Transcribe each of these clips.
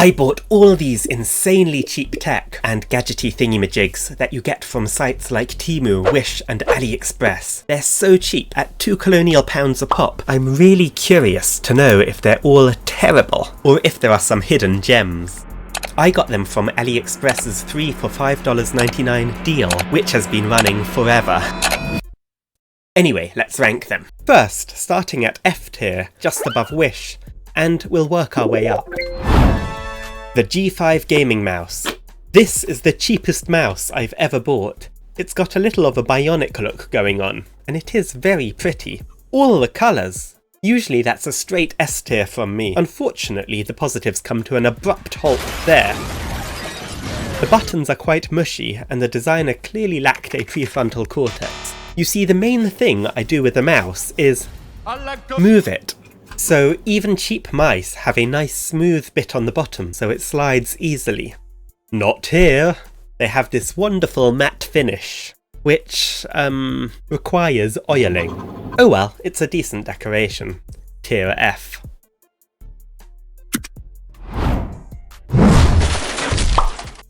I bought all these insanely cheap tech and gadgety thingy-majigs that you get from sites like Temu, Wish and AliExpress. They're so cheap, at £2 colonial pounds a pop. I'm really curious to know if they're all terrible, or if there are some hidden gems. I got them from AliExpress's 3 for $5.99 deal, which has been running forever. Anyway, let's rank them. First, starting at F tier, just above Wish, and we'll work our way up. The G5 gaming mouse. This is the cheapest mouse I've ever bought. It's got a little of a bionic look going on, and it is very pretty. All the colours. Usually that's a straight S tier from me. Unfortunately, the positives come to an abrupt halt there. The buttons are quite mushy, and the designer clearly lacked a prefrontal cortex. You see, the main thing I do with the mouse is move it. So even cheap mice have a nice smooth bit on the bottom so it slides easily. Not here. They have this wonderful matte finish, which requires oiling. Oh well, it's a decent decoration. Tier F.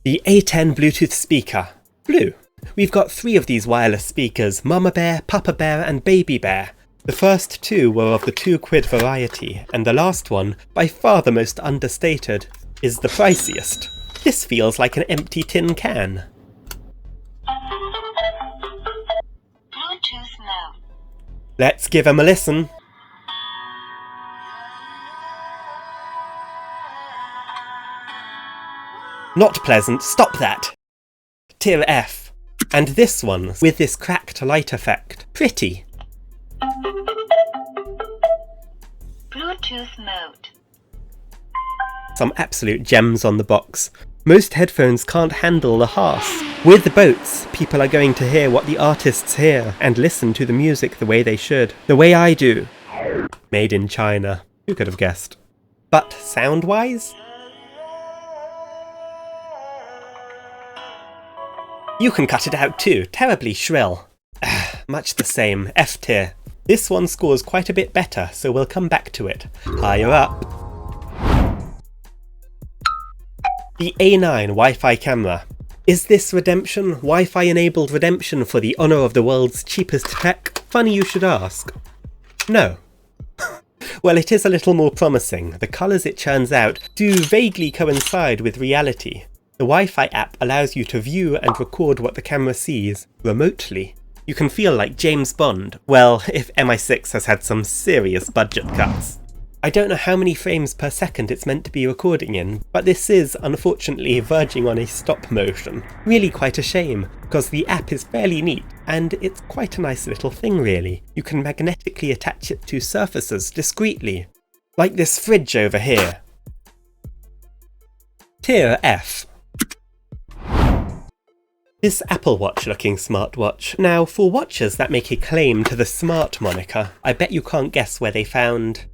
The A10 Bluetooth speaker. Blue. We've got 3 of these wireless speakers, Mama Bear, Papa Bear and Baby Bear. The first 2 were of the £2 variety, and the last one, by far the most understated, is the priciest. This feels like an empty tin can. Bluetooth mode. Let's give him a listen. Not pleasant, stop that! Tier F. And this one, with this cracked light effect. Pretty. Bluetooth mode. Some absolute gems on the box. Most headphones can't handle the harsh. With the Boats, people are going to hear what the artists hear and listen to the music the way they should. The way I do. Made in China. Who could have guessed? But sound-wise? You can cut it out too, terribly shrill. Much the same, F tier. This one scores quite a bit better, so we'll come back to it. Higher up. The A9 Wi-Fi camera. Is this redemption? Wi-Fi enabled redemption for the honour of the world's cheapest tech? Funny you should ask. No. Well, it is a little more promising. The colours it churns out do vaguely coincide with reality. The Wi-Fi app allows you to view and record what the camera sees remotely. You can feel like James Bond. Well, if MI6 has had some serious budget cuts. I don't know how many frames per second it's meant to be recording in, but this is, unfortunately, verging on a stop motion. Really quite a shame, because the app is fairly neat, and it's quite a nice little thing really. You can magnetically attach it to surfaces discreetly. Like this fridge over here. Tier F. This Apple Watch looking smartwatch. Now, for watches that make a claim to the smart moniker, I bet you can't guess where they found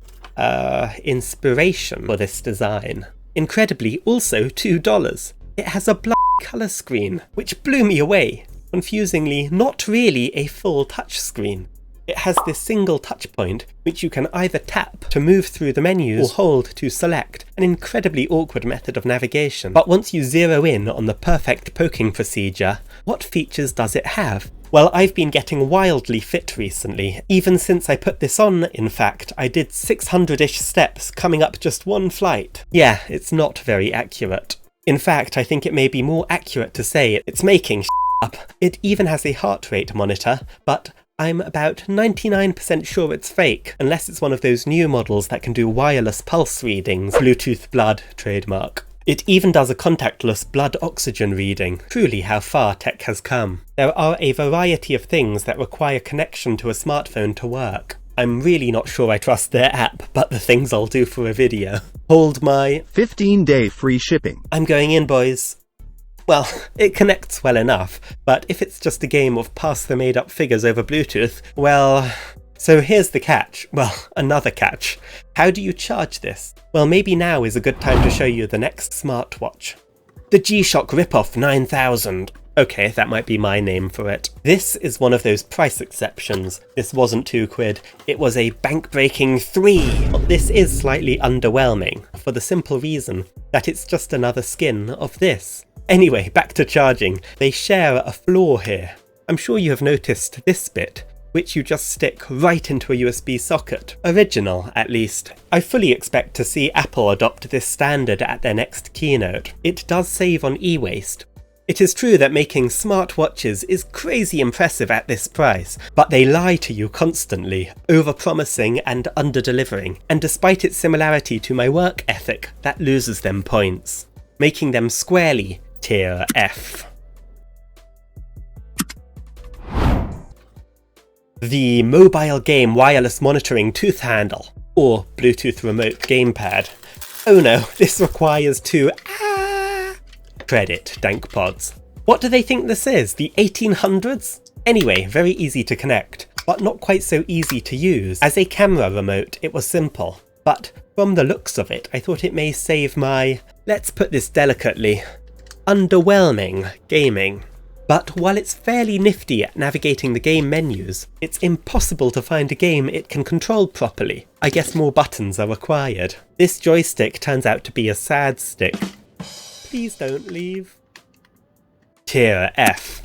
inspiration for this design. Incredibly, also $2. It has a bloody colour screen, which blew me away. Confusingly, not really a full touchscreen. It has this single touch point, which you can either tap to move through the menus or hold to select, an incredibly awkward method of navigation. But once you zero in on the perfect poking procedure, what features does it have? Well, I've been getting wildly fit recently. Even since I put this on, in fact, I did 600-ish steps coming up just one flight. Yeah, it's not very accurate. In fact, I think it may be more accurate to say it's making up. It even has a heart rate monitor, but I'm about 99% sure it's fake, unless it's one of those new models that can do wireless pulse readings. Bluetooth blood, trademark. It even does a contactless blood oxygen reading. Truly how far tech has come. There are a variety of things that require connection to a smartphone to work. I'm really not sure I trust their app, but the things I'll do for a video. Hold my 15-day free shipping. I'm going in, boys. Well, it connects well enough, but if it's just a game of pass the made-up figures over Bluetooth, well... So here's the catch. Well, another catch. How do you charge this? Well, maybe now is a good time to show you the next smartwatch. The G-Shock Ripoff 9000. Okay, that might be my name for it. This is one of those price exceptions. This wasn't £2, it was a bank-breaking £3. This is slightly underwhelming, for the simple reason that it's just another skin of this. Anyway, back to charging. They share a flaw here. I'm sure you have noticed this bit, which you just stick right into a USB socket. Original, at least. I fully expect to see Apple adopt this standard at their next keynote. It does save on e-waste. It is true that making smartwatches is crazy impressive at this price, but they lie to you constantly, over-promising and under-delivering, and despite its similarity to my work ethic, that loses them points, making them squarely tier F. The mobile game wireless monitoring tooth handle, or Bluetooth remote gamepad. Oh no, this requires two credit dankpods. What do they think this is, the 1800s? Anyway, very easy to connect, but not quite so easy to use. As a camera remote, it was simple, but from the looks of it, I thought it may save my, let's put this delicately, underwhelming gaming. But while it's fairly nifty at navigating the game menus, it's impossible to find a game it can control properly. I guess more buttons are required. This joystick turns out to be a sad stick. Please don't leave. Tier F.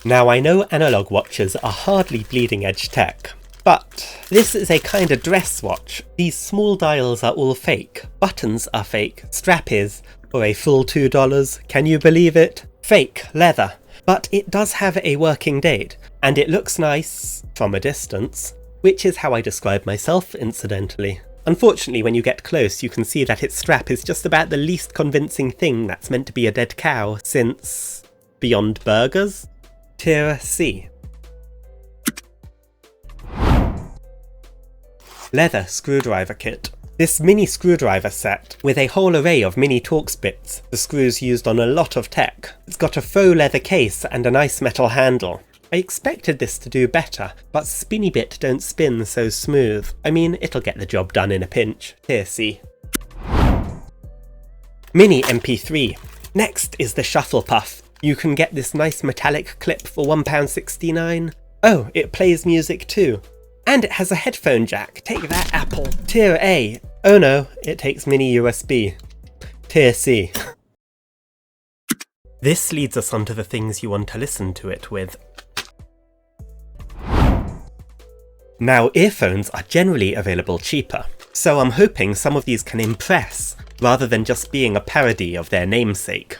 Now I know analog watches are hardly bleeding edge tech, but this is a kind of dress watch. These small dials are all fake, buttons are fake, strap is, for a full $2, can you believe it? Fake leather. But it does have a working date, and it looks nice from a distance, which is how I describe myself, incidentally. Unfortunately, when you get close, you can see that its strap is just about the least convincing thing that's meant to be a dead cow since Beyond Burgers? Tier C. Leather screwdriver kit. This mini screwdriver set, with a whole array of mini Torx bits, the screws used on a lot of tech. It's got a faux leather case and a nice metal handle. I expected this to do better, but spinny bit don't spin so smooth. I mean, it'll get the job done in a pinch. Tier C. Mini MP3. Next is the Shuffle Puff. You can get this nice metallic clip for £1.69. Oh, it plays music too. And it has a headphone jack. Take that, Apple. Tier A. Oh no, it takes mini USB. Tier C. This leads us on to the things you want to listen to it with. Now, earphones are generally available cheaper, so I'm hoping some of these can impress, rather than just being a parody of their namesake.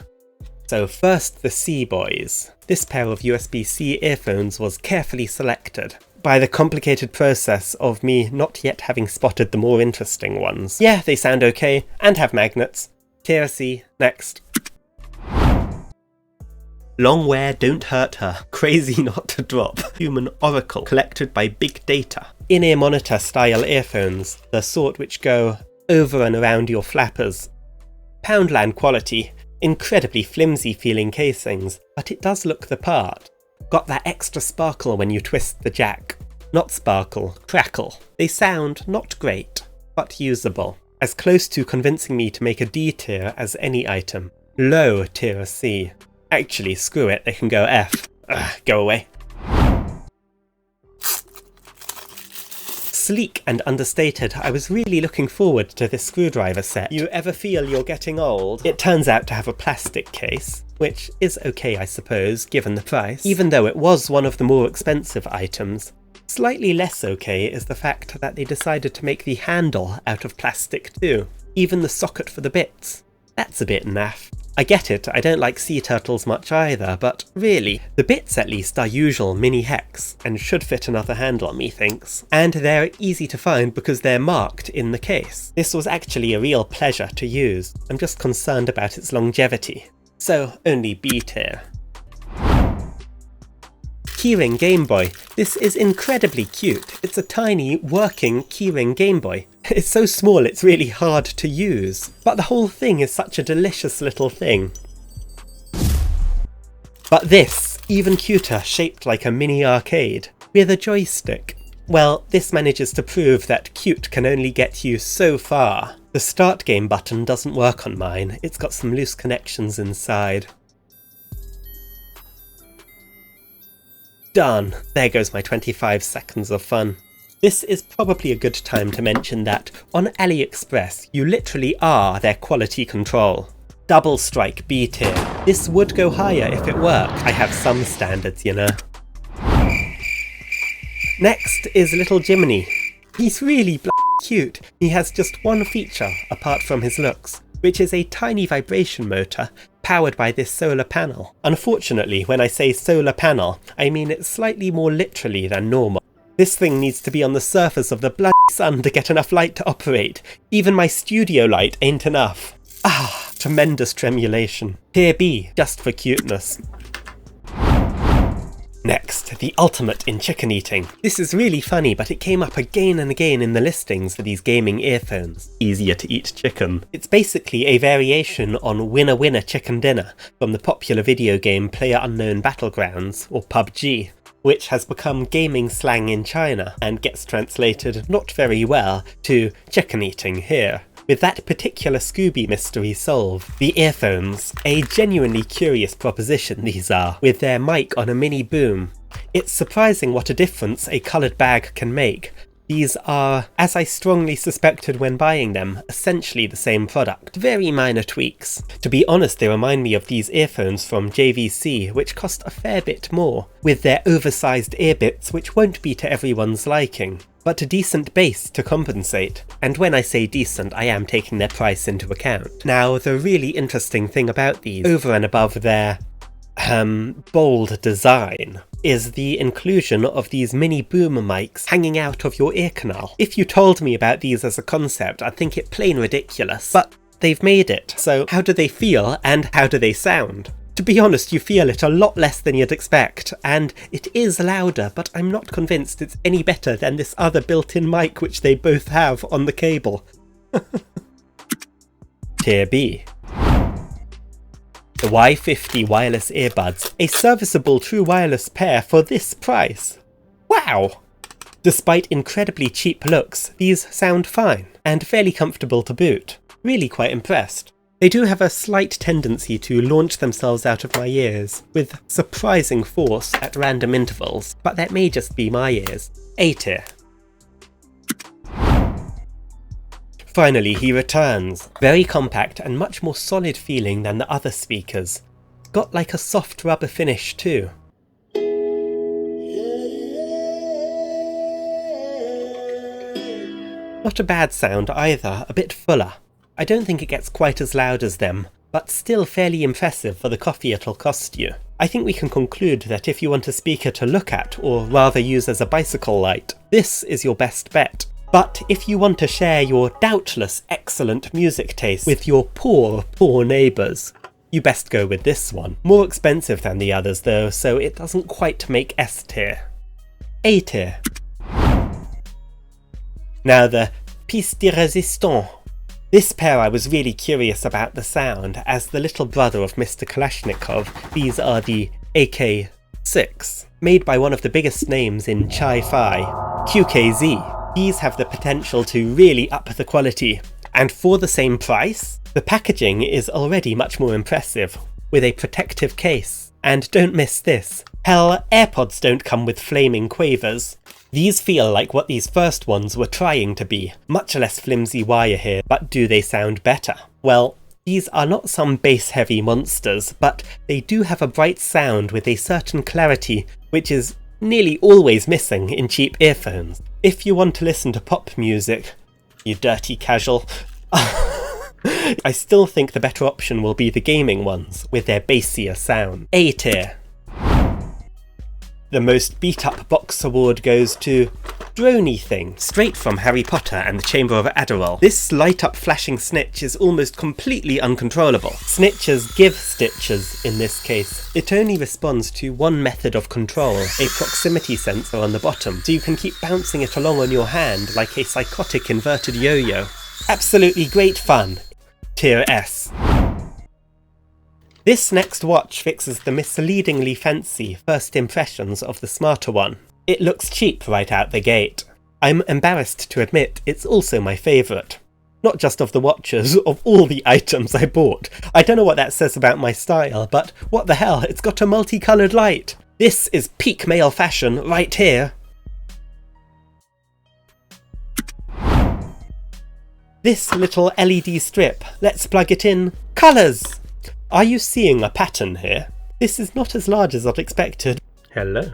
So first, the C Boys. This pair of USB-C earphones was carefully selected by the complicated process of me not yet having spotted the more interesting ones. Yeah, they sound okay, and have magnets. Tier C, next. Long wear don't hurt her, crazy not to drop. Human oracle collected by big data. In-ear monitor style earphones, the sort which go over and around your flappers. Poundland quality, incredibly flimsy feeling casings, but it does look the part. Got that extra sparkle when you twist the jack. Not sparkle, crackle. They sound not great, but usable. As close to convincing me to make a D tier as any item. Low tier C. Actually, screw it, they can go F. Ugh, go away. Sleek and understated, I was really looking forward to this screwdriver set. You ever feel you're getting old? It turns out to have a plastic case, which is okay I suppose, given the price, even though it was one of the more expensive items. Slightly less okay is the fact that they decided to make the handle out of plastic too. Even the socket for the bits. That's a bit naff. I get it, I don't like sea turtles much either, but really, the bits at least are usual mini hex, and should fit another handle, methinks. And they're easy to find because they're marked in the case. This was actually a real pleasure to use. I'm just concerned about its longevity. So, only B tier. Keyring Game Boy. This is incredibly cute. It's a tiny, working keyring Game Boy. It's so small it's really hard to use, but the whole thing is such a delicious little thing. But this, even cuter, shaped like a mini arcade, with a joystick. Well, this manages to prove that cute can only get you so far. The start game button doesn't work on mine, it's got some loose connections inside. Done. There goes my 25 seconds of fun. This is probably a good time to mention that on AliExpress, you literally are their quality control. Double strike B tier. This would go higher if it worked. I have some standards, you know. Next is little Jiminy. He's really cute. He has just one feature apart from his looks, which is a tiny vibration motor powered by this solar panel. Unfortunately, when I say solar panel, I mean it slightly more literally than normal. This thing needs to be on the surface of the bloody sun to get enough light to operate. Even my studio light ain't enough. Ah, tremendous tremulation. Tier B, just for cuteness. Next, the ultimate in chicken eating. This is really funny, but it came up again and again in the listings for these gaming earphones. Easier to eat chicken. It's basically a variation on Winner Winner Chicken Dinner from the popular video game PlayerUnknown Battlegrounds, or PUBG, which has become gaming slang in China and gets translated not very well to chicken eating here. With that particular Scooby mystery solved, the earphones, a genuinely curious proposition these are, with their mic on a mini boom. It's surprising what a difference a coloured bag can make. These are, as I strongly suspected when buying them, essentially the same product. Very minor tweaks. To be honest, they remind me of these earphones from JVC, which cost a fair bit more, with their oversized ear bits which won't be to everyone's liking, but a decent base to compensate. And when I say decent, I am taking their price into account. Now, the really interesting thing about these, over and above their bold design, is the inclusion of these mini boom mics hanging out of your ear canal. If you told me about these as a concept, I'd think it plain ridiculous, but they've made it. So how do they feel and how do they sound? To be honest, you feel it a lot less than you'd expect, and it is louder, but I'm not convinced it's any better than this other built-in mic which they both have on the cable. Tier B. The Y50 wireless earbuds, a serviceable true wireless pair for this price. Wow! Despite incredibly cheap looks, these sound fine, and fairly comfortable to boot. Really quite impressed. They do have a slight tendency to launch themselves out of my ears, with surprising force at random intervals, but that may just be my ears. A tier. Finally, he returns. Very compact and much more solid feeling than the other speakers. Got like a soft rubber finish too. Not a bad sound either, a bit fuller. I don't think it gets quite as loud as them, but still fairly impressive for the coffee it'll cost you. I think we can conclude that if you want a speaker to look at, or rather use as a bicycle light, this is your best bet. But if you want to share your doubtless excellent music taste with your poor neighbours, you best go with this one. More expensive than the others though, so it doesn't quite make S tier. A tier. Now the pièce de résistance. This pair I was really curious about the sound. As the little brother of Mr. Kalashnikov, these are the AK-6, made by one of the biggest names in Chi-Fi, QKZ. These have the potential to really up the quality, and for the same price, the packaging is already much more impressive, with a protective case. And don't miss this. Hell, Airpods don't come with flaming quavers. These feel like what these first ones were trying to be. Much less flimsy wire here, but do they sound better? Well, these are not some bass-heavy monsters, but they do have a bright sound with a certain clarity, which is nearly always missing in cheap earphones. If you want to listen to pop music, you dirty casual, I still think the better option will be the gaming ones, with their bassier sound. A tier. The most beat-up box award goes to Droney Thing, straight from Harry Potter and the Chamber of Adderall. This light-up flashing snitch is almost completely uncontrollable. Snitches give stitches in this case. It only responds to one method of control, a proximity sensor on the bottom, so you can keep bouncing it along on your hand like a psychotic inverted yo-yo. Absolutely great fun. Tier S. This next watch fixes the misleadingly fancy first impressions of the smarter one. It looks cheap right out the gate. I'm embarrassed to admit it's also my favourite. Not just of the watches, of all the items I bought. I don't know what that says about my style, but what the hell, it's got a multicoloured light. This is peak male fashion right here. This little LED strip, let's plug it in. Colours! Are you seeing a pattern here? This is not as large as I'd expected. Hello.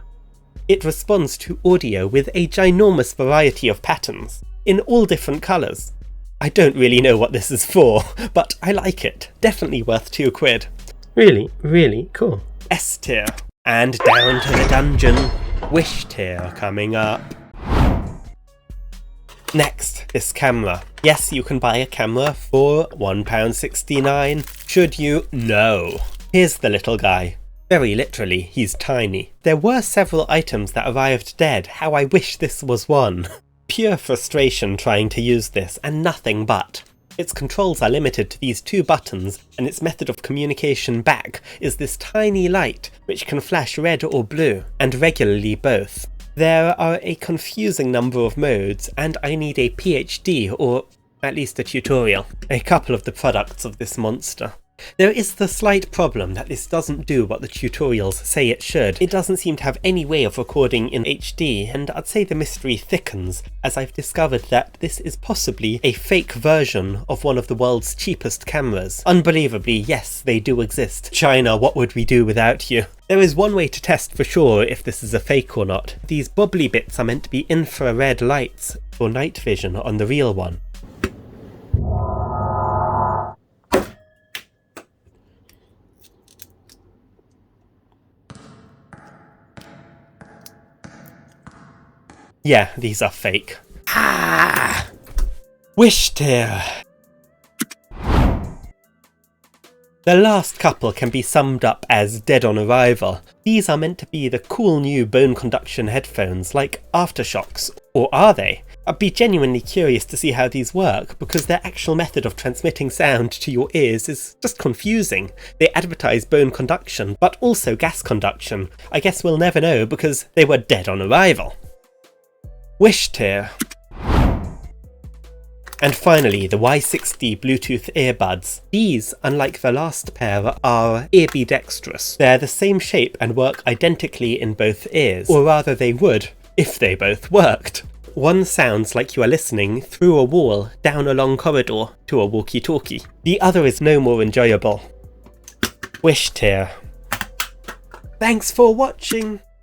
It responds to audio with a ginormous variety of patterns, in all different colours. I don't really know what this is for, but I like it. Definitely worth £2. Really, really cool. S tier. And down to the dungeon. Wish tier coming up. Next, this camera. Yes, you can buy a camera for £1.69. Should you? No. Here's the little guy. Very literally, he's tiny. There were several items that arrived dead. How I wish this was one. Pure frustration trying to use this, and nothing but. Its controls are limited to these 2 buttons, and its method of communication back is this tiny light, which can flash red or blue, and regularly both. There are a confusing number of modes, and I need a PhD, or at least a tutorial. A couple of the products of this monster. There is the slight problem that this doesn't do what the tutorials say it should. It doesn't seem to have any way of recording in HD, and I'd say the mystery thickens as I've discovered that this is possibly a fake version of one of the world's cheapest cameras. Unbelievably, yes, they do exist. China, what would we do without you? There is one way to test for sure if this is a fake or not. These bubbly bits are meant to be infrared lights for night vision on the real one. Yeah, these are fake. Ah! Wish tier. The last couple can be summed up as dead on arrival. These are meant to be the cool new bone conduction headphones like Aftershocks, or are they? I'd be genuinely curious to see how these work, because their actual method of transmitting sound to your ears is just confusing. They advertise bone conduction, but also gas conduction. I guess we'll never know because they were dead on arrival. Wish tier. And finally, the Y60 Bluetooth earbuds. These, unlike the last pair, are ambidextrous. They're the same shape and work identically in both ears, or rather they would, if they both worked. One sounds like you are listening through a wall down a long corridor to a walkie-talkie. The other is no more enjoyable. Wish tier. Thanks for watching!